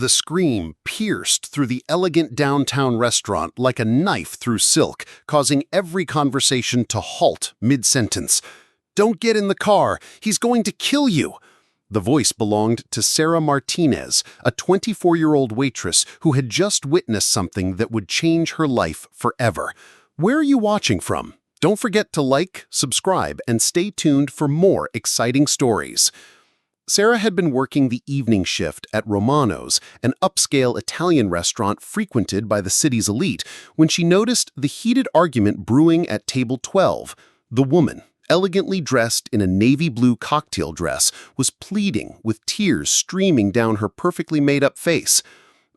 The scream pierced through the elegant downtown restaurant like a knife through silk, causing every conversation to halt mid-sentence. "Don't get in the car! He's going to kill you!" The voice belonged to Sarah Martinez, a 24-year-old waitress who had just witnessed something that would change her life forever. Where are you watching from? Don't forget to like, subscribe, and stay tuned for more exciting stories. Sarah had been working the evening shift at Romano's, an upscale Italian restaurant frequented by the city's elite, when she noticed the heated argument brewing at table 12. The woman, elegantly dressed in a navy blue cocktail dress, was pleading with tears streaming down her perfectly made-up face.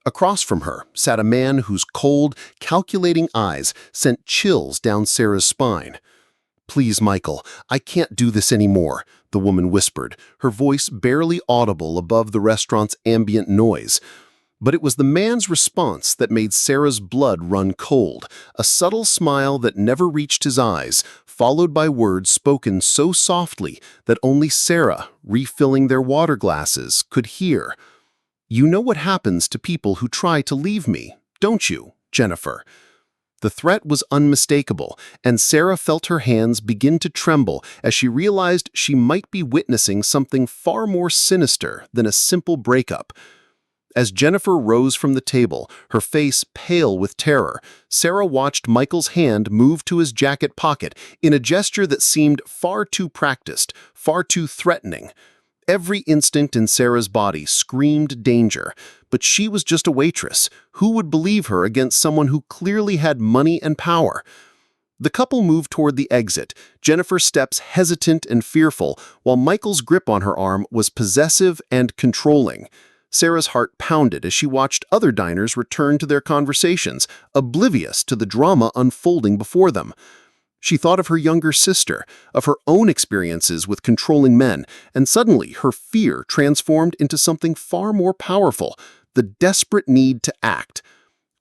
Across from her sat a man whose cold, calculating eyes sent chills down Sarah's spine. "Please, Michael, I can't do this anymore," the woman whispered, her voice barely audible above the restaurant's ambient noise. But it was the man's response that made Sarah's blood run cold, a subtle smile that never reached his eyes, followed by words spoken so softly that only Sarah, refilling their water glasses, could hear. "You know what happens to people who try to leave me, don't you, Jennifer?" The threat was unmistakable, and Sarah felt her hands begin to tremble as she realized she might be witnessing something far more sinister than a simple breakup. As Jennifer rose from the table, her face pale with terror, Sarah watched Michael's hand move to his jacket pocket in a gesture that seemed far too practiced, far too threatening. Every instinct in Sarah's body screamed danger, but she was just a waitress. Who would believe her against someone who clearly had money and power? The couple moved toward the exit, Jennifer's steps hesitant and fearful, while Michael's grip on her arm was possessive and controlling. Sarah's heart pounded as she watched other diners return to their conversations, oblivious to the drama unfolding before them. She thought of her younger sister, of her own experiences with controlling men, and suddenly her fear transformed into something far more powerful, the desperate need to act.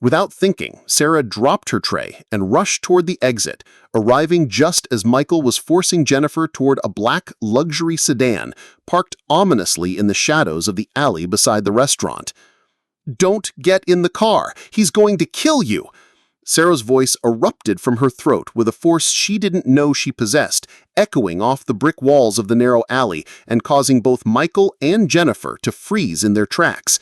Without thinking, Sarah dropped her tray and rushed toward the exit, arriving just as Michael was forcing Jennifer toward a black luxury sedan parked ominously in the shadows of the alley beside the restaurant. "Don't get in the car! He's going to kill you!" Sarah's voice erupted from her throat with a force she didn't know she possessed, echoing off the brick walls of the narrow alley and causing both Michael and Jennifer to freeze in their tracks.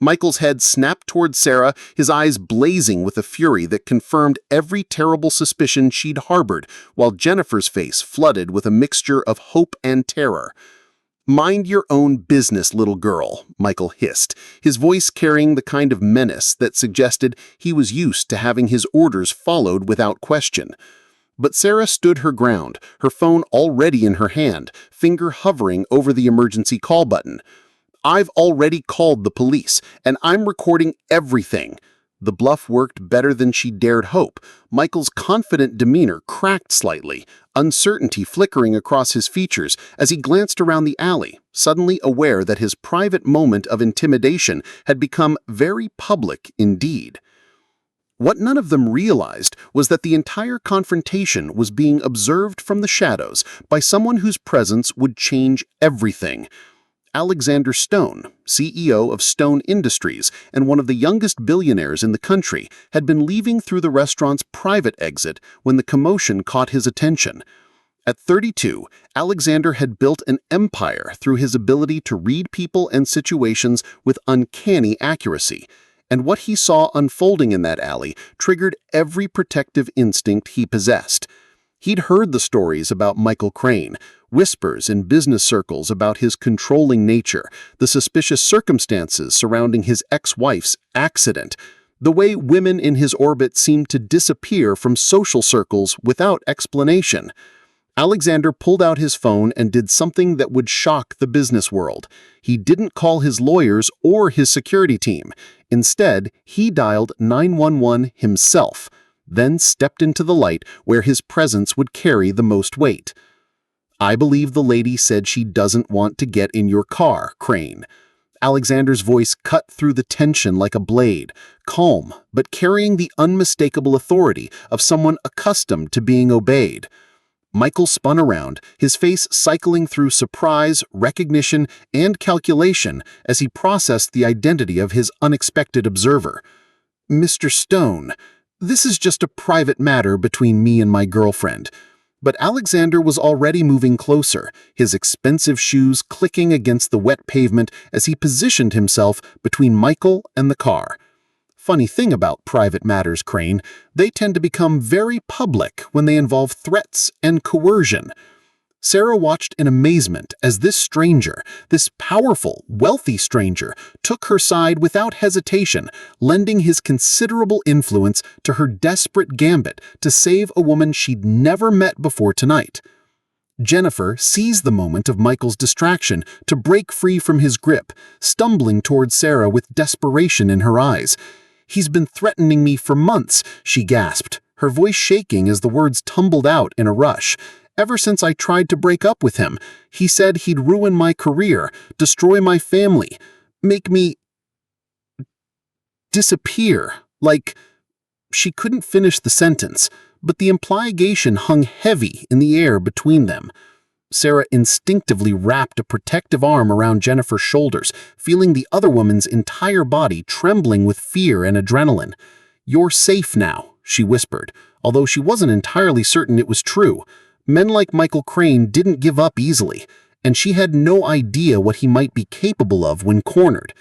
Michael's head snapped toward Sarah, his eyes blazing with a fury that confirmed every terrible suspicion she'd harbored, while Jennifer's face flooded with a mixture of hope and terror. "Mind your own business, little girl," Michael hissed, his voice carrying the kind of menace that suggested he was used to having his orders followed without question. But Sarah stood her ground, her phone already in her hand, finger hovering over the emergency call button. "I've already called the police, and I'm recording everything." The bluff worked better than she dared hope. Michael's confident demeanor cracked slightly, uncertainty flickering across his features as he glanced around the alley, suddenly aware that his private moment of intimidation had become very public indeed. What none of them realized was that the entire confrontation was being observed from the shadows by someone whose presence would change everything. Alexander Stone, CEO of Stone Industries and one of the youngest billionaires in the country, had been leaving through the restaurant's private exit when the commotion caught his attention. At 32, Alexander had built an empire through his ability to read people and situations with uncanny accuracy, and what he saw unfolding in that alley triggered every protective instinct he possessed. He'd heard the stories about Michael Crane, whispers in business circles about his controlling nature, the suspicious circumstances surrounding his ex-wife's accident, the way women in his orbit seemed to disappear from social circles without explanation. Alexander pulled out his phone and did something that would shock the business world. He didn't call his lawyers or his security team. Instead, he dialed 911 himself, then stepped into the light where his presence would carry the most weight. "I believe the lady said she doesn't want to get in your car, Crane." Alexander's voice cut through the tension like a blade, calm, but carrying the unmistakable authority of someone accustomed to being obeyed. Michael spun around, his face cycling through surprise, recognition, and calculation as he processed the identity of his unexpected observer. "Mr. Stone, this is just a private matter between me and my girlfriend." But Alexander was already moving closer, his expensive shoes clicking against the wet pavement as he positioned himself between Michael and the car. Funny thing about private matters, Crane, they tend to become very public when they involve threats and coercion. Sarah watched in amazement as this stranger, this powerful, wealthy stranger, took her side without hesitation, lending his considerable influence to her desperate gambit to save a woman she'd never met before tonight. Jennifer seized the moment of Michael's distraction to break free from his grip, stumbling toward Sarah with desperation in her eyes. "He's been threatening me for months," she gasped, her voice shaking as the words tumbled out in a rush. "Ever since I tried to break up with him, he said he'd ruin my career, destroy my family, make me disappear, like—" She couldn't finish the sentence, but the implication hung heavy in the air between them. Sarah instinctively wrapped a protective arm around Jennifer's shoulders, feeling the other woman's entire body trembling with fear and adrenaline. "You're safe now," she whispered, although she wasn't entirely certain it was true. Men like Michael Crane didn't give up easily, and she had no idea what he might be capable of when cornered.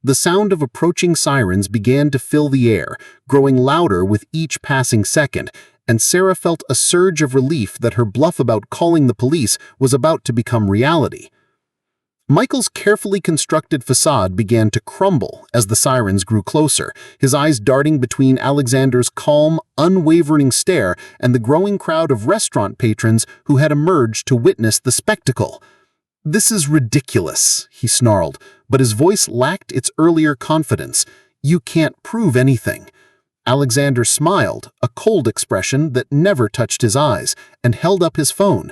The sound of approaching sirens began to fill the air, growing louder with each passing second, and Sarah felt a surge of relief that her bluff about calling the police was about to become reality. Michael's carefully constructed facade began to crumble as the sirens grew closer, his eyes darting between Alexander's calm, unwavering stare and the growing crowd of restaurant patrons who had emerged to witness the spectacle. "This is ridiculous," he snarled, but his voice lacked its earlier confidence. "You can't prove anything." Alexander smiled, a cold expression that never touched his eyes, and held up his phone.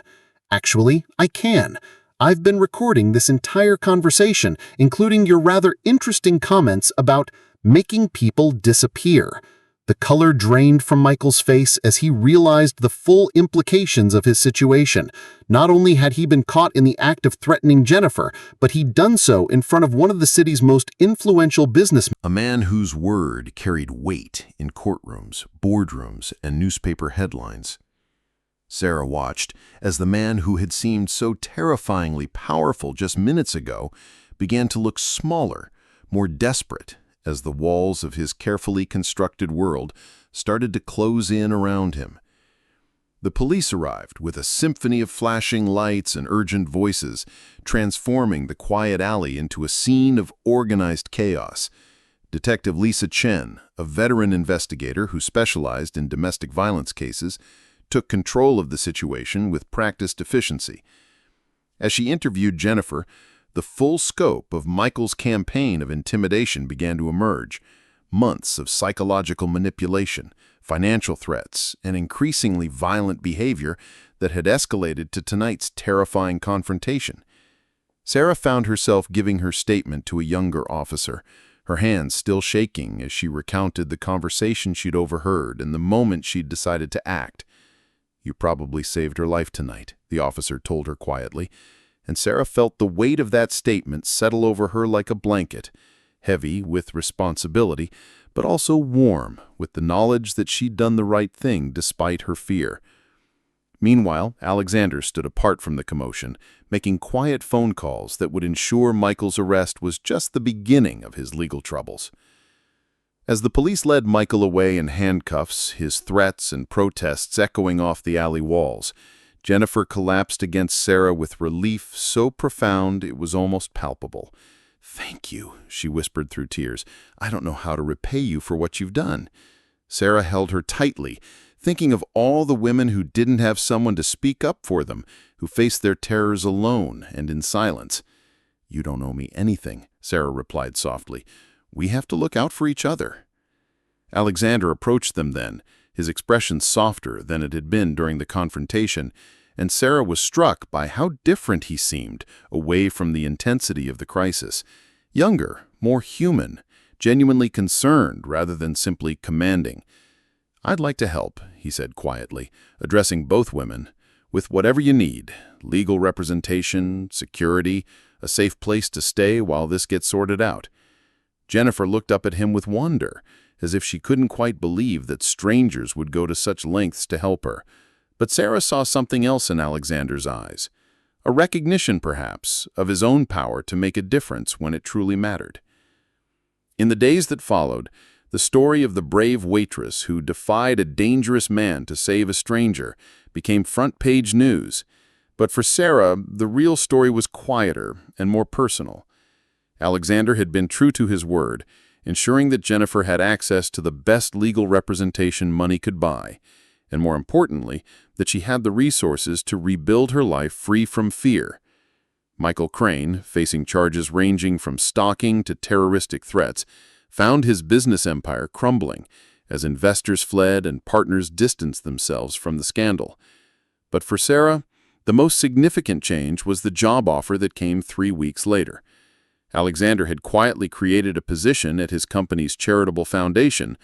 "Actually, I can. I've been recording this entire conversation, including your rather interesting comments about making people disappear." The color drained from Michael's face as he realized the full implications of his situation. Not only had he been caught in the act of threatening Jennifer, but he'd done so in front of one of the city's most influential businessmen. A man whose word carried weight in courtrooms, boardrooms, and newspaper headlines. Sarah watched as the man who had seemed so terrifyingly powerful just minutes ago began to look smaller, more desperate, as the walls of his carefully constructed world started to close in around him. The police arrived with a symphony of flashing lights and urgent voices, transforming the quiet alley into a scene of organized chaos. Detective Lisa Chen, a veteran investigator who specialized in domestic violence cases, took control of the situation with practiced efficiency. As she interviewed Jennifer, the full scope of Michael's campaign of intimidation began to emerge. Months of psychological manipulation, financial threats, and increasingly violent behavior that had escalated to tonight's terrifying confrontation. Sarah found herself giving her statement to a younger officer, her hands still shaking as she recounted the conversation she'd overheard and the moment she'd decided to act. "You probably saved her life tonight," the officer told her quietly, and Sarah felt the weight of that statement settle over her like a blanket, heavy with responsibility, but also warm with the knowledge that she'd done the right thing despite her fear. Meanwhile, Alexander stood apart from the commotion, making quiet phone calls that would ensure Michael's arrest was just the beginning of his legal troubles. As the police led Michael away in handcuffs, his threats and protests echoing off the alley walls, Jennifer collapsed against Sarah with relief so profound it was almost palpable. "Thank you," she whispered through tears. "I don't know how to repay you for what you've done." Sarah held her tightly, thinking of all the women who didn't have someone to speak up for them, who faced their terrors alone and in silence. "You don't owe me anything," Sarah replied softly. "We have to look out for each other." Alexander approached them then, his expression softer than it had been during the confrontation, and Sarah was struck by how different he seemed, away from the intensity of the crisis. Younger, more human, genuinely concerned rather than simply commanding. "I'd like to help," he said quietly, addressing both women. with whatever you need: legal representation, security, a safe place to stay while this gets sorted out. Jennifer looked up at him with wonder, as if she couldn't quite believe that strangers would go to such lengths to help her. But Sarah saw something else in Alexander's eyes. A recognition, perhaps, of his own power to make a difference when it truly mattered. In the days that followed, the story of the brave waitress who defied a dangerous man to save a stranger became front-page news. But for Sarah, the real story was quieter and more personal. Alexander had been true to his word, ensuring that Jennifer had access to the best legal representation money could buy, and more importantly, that she had the resources to rebuild her life free from fear. Michael Crane, facing charges ranging from stalking to terroristic threats, found his business empire crumbling as investors fled and partners distanced themselves from the scandal. But for Sarah, the most significant change was the job offer that came 3 weeks later. Alexander had quietly created a position at his company's charitable foundation,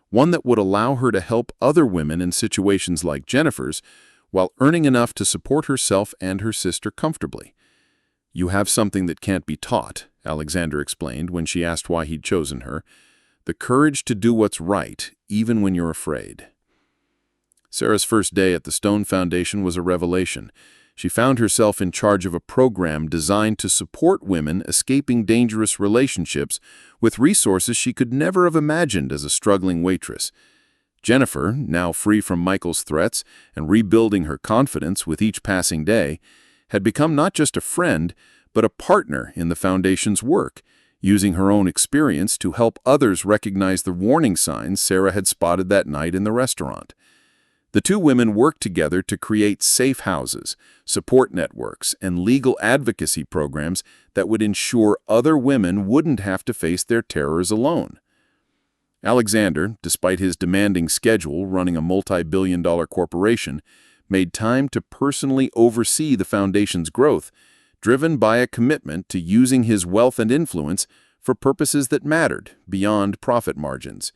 one that would allow her to help other women in situations like Jennifer's, while earning enough to support herself and her sister comfortably. "You have something that can't be taught," Alexander explained when she asked why he'd chosen her. "The courage to do what's right, even when you're afraid." Sarah's first day at the Stone Foundation was a revelation. She found herself in charge of a program designed to support women escaping dangerous relationships with resources she could never have imagined as a struggling waitress. Jennifer, now free from Michael's threats and rebuilding her confidence with each passing day, had become not just a friend, but a partner in the foundation's work, using her own experience to help others recognize the warning signs Sarah had spotted that night in the restaurant. The two women worked together to create safe houses, support networks, and legal advocacy programs that would ensure other women wouldn't have to face their terrors alone. Alexander, despite his demanding schedule running a multi-billion-dollar corporation, made time to personally oversee the foundation's growth, driven by a commitment to using his wealth and influence for purposes that mattered beyond profit margins.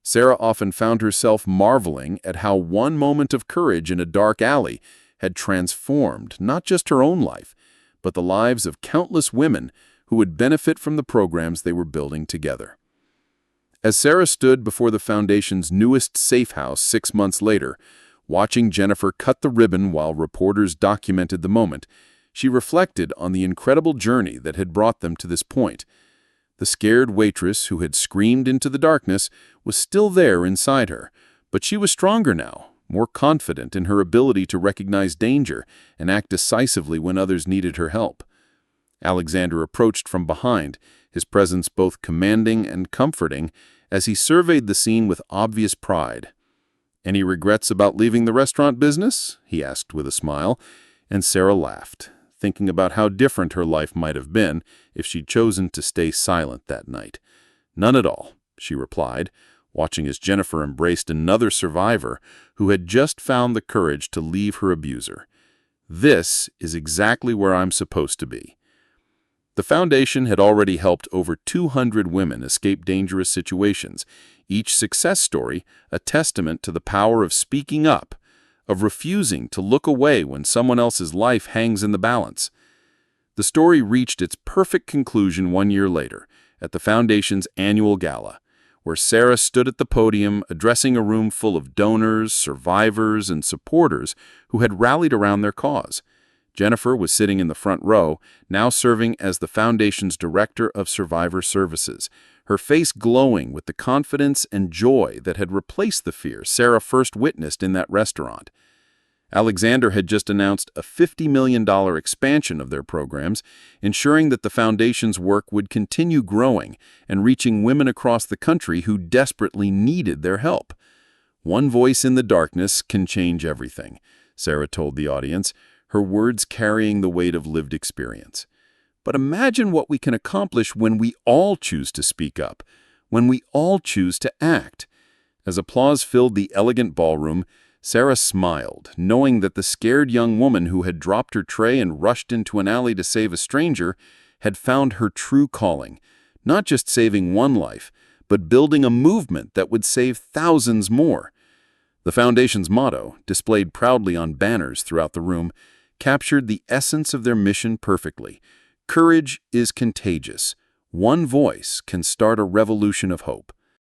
Sarah often found herself marveling at how one moment of courage in a dark alley had transformed not just her own life, but the lives of countless women who would benefit from the programs they were building together. As Sarah stood before the foundation's newest safe house 6 months later, watching Jennifer cut the ribbon while reporters documented the moment, she reflected on the incredible journey that had brought them to this point. The scared waitress who had screamed into the darkness was still there inside her, but she was stronger now, more confident in her ability to recognize danger and act decisively when others needed her help. Alexander approached from behind, his presence both commanding and comforting, as he surveyed the scene with obvious pride. "Any regrets about leaving the restaurant business?" he asked with a smile, and Sarah laughed, thinking about how different her life might have been if she'd chosen to stay silent that night. "None at all," she replied, watching as Jennifer embraced another survivor who had just found the courage to leave her abuser. "This is exactly where I'm supposed to be." The foundation had already helped over 200 women escape dangerous situations, each success story a testament to the power of speaking up, of refusing to look away when someone else's life hangs in the balance. The story reached its perfect conclusion 1 year later, at the Foundation's annual gala, where Sarah stood at the podium addressing a room full of donors, survivors, and supporters who had rallied around their cause. Jennifer was sitting in the front row, now serving as the Foundation's Director of Survivor Services, her face glowing with the confidence and joy that had replaced the fear Sarah first witnessed in that restaurant. Alexander had just announced a $50 million expansion of their programs, ensuring that the Foundation's work would continue growing and reaching women across the country who desperately needed their help. "One voice in the darkness can change everything," Sarah told the audience, her words carrying the weight of lived experience. But imagine what we can accomplish when we all choose to speak up, when we all choose to act. As applause filled the elegant ballroom, Sarah smiled, knowing that the scared young woman who had dropped her tray and rushed into an alley to save a stranger had found her true calling, not just saving one life, but building a movement that would save thousands more. The Foundation's motto, displayed proudly on banners throughout the room, captured the essence of their mission perfectly. Courage is contagious. One voice can start a revolution of hope.